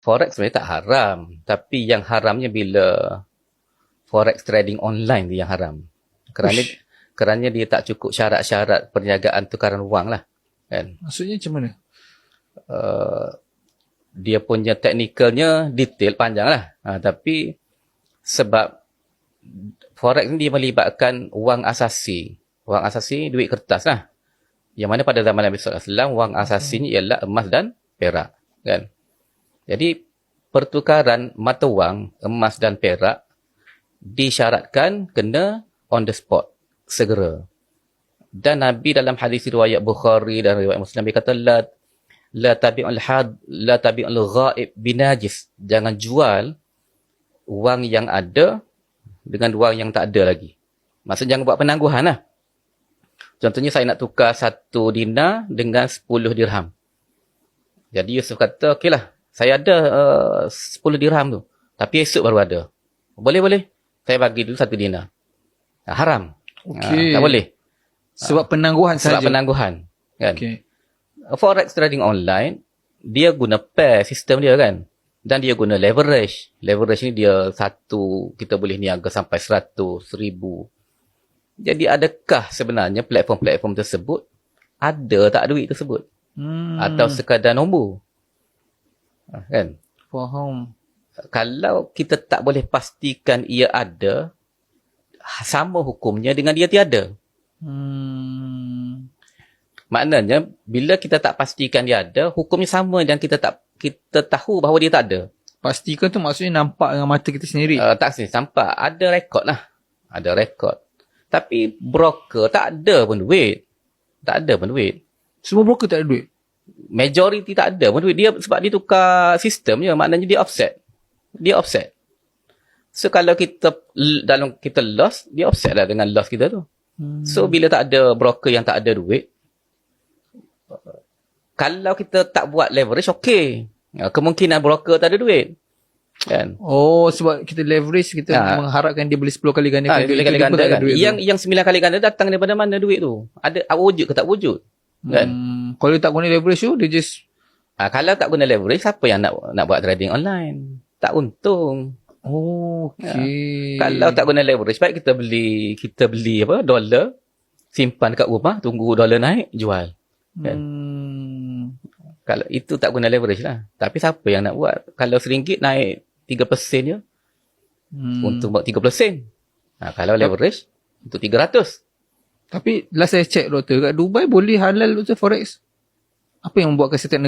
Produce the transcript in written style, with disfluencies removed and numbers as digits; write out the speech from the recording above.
Forex sebenarnya tak haram. Tapi yang haramnya bila Forex trading online dia yang haram. Kerana dia tak cukup syarat-syarat perniagaan tukaran wang lah. Kan? Maksudnya macam mana? Dia punya teknikalnya detail panjang lah. Tapi sebab Forex ni dia melibatkan wang asasi. Wang asasi duit kertas lah. Yang mana pada zaman Nabi SAW, wang asasinya ialah emas dan perak. Kan? Jadi, pertukaran mata wang, emas dan perak, disyaratkan kena on the spot, segera. Dan Nabi dalam hadis riwayat Bukhari dan riwayat Muslim, dia kata, La tabi'ul ghaib binajis. Jangan jual wang yang ada dengan wang yang tak ada lagi. Maksudnya jangan buat penangguhan lah. Contohnya saya nak tukar 1 dinar dengan 10 dirham. Jadi Yusuf kata, okey lah, saya ada 10 dirham tu. Tapi esok baru ada. Boleh. Saya bagi dulu 1 dinar. Haram. Tak boleh. Sebab penangguhan saja. Sebab penangguhan. Kan? Okay. Forex trading online, dia guna pair sistem dia kan. Dan dia guna leverage. Leverage ni dia kita boleh niaga sampai 100, 1000. Jadi adakah sebenarnya platform-platform tersebut ada tak duit tersebut? Atau sekadar nombor? Kan? Faham. Kalau kita tak boleh pastikan ia ada, sama hukumnya dengan dia tiada. Maknanya, bila kita tak pastikan dia ada, hukumnya sama dan kita tahu bahawa dia tak ada. Pastikan tu maksudnya nampak dengan mata kita sendiri. Tak sih, nampak. Ada rekod lah. Ada rekod. Tapi broker tak ada pun duit. Tak ada pun duit. Semua broker tak ada duit? Majority tak ada pun duit. Dia, sebab dia tukar sistem je, maknanya dia offset. So, kalau kita loss, dia offset lah dengan loss kita tu. So, bila tak ada broker yang tak ada duit, kalau kita tak buat leverage, okey. Kemungkinan broker tak ada duit. Kan? Oh, sebab kita leverage, kita mengharapkan dia boleh 10 kali ganda. Kan? Yang 9 kali ganda datang daripada mana duit tu? Ada wujud ke tak wujud? Kan? Kalau dia tak guna leverage tu, dia just... kalau tak guna leverage, siapa yang nak buat trading online? Tak untung. Oh, okey. Kalau tak guna leverage, baik kita beli dolar, simpan kat rumah, tunggu dolar naik, jual. Kan? Kalau itu tak guna leverage lah. Tapi siapa yang nak buat? Kalau RM1 naik 3% je, untung buat 30 sen. Kalau leverage, untuk 300. Tapi last saya check doktor, kat Dubai boleh halal doktor Forex? Apa yang membuatkan setiap negara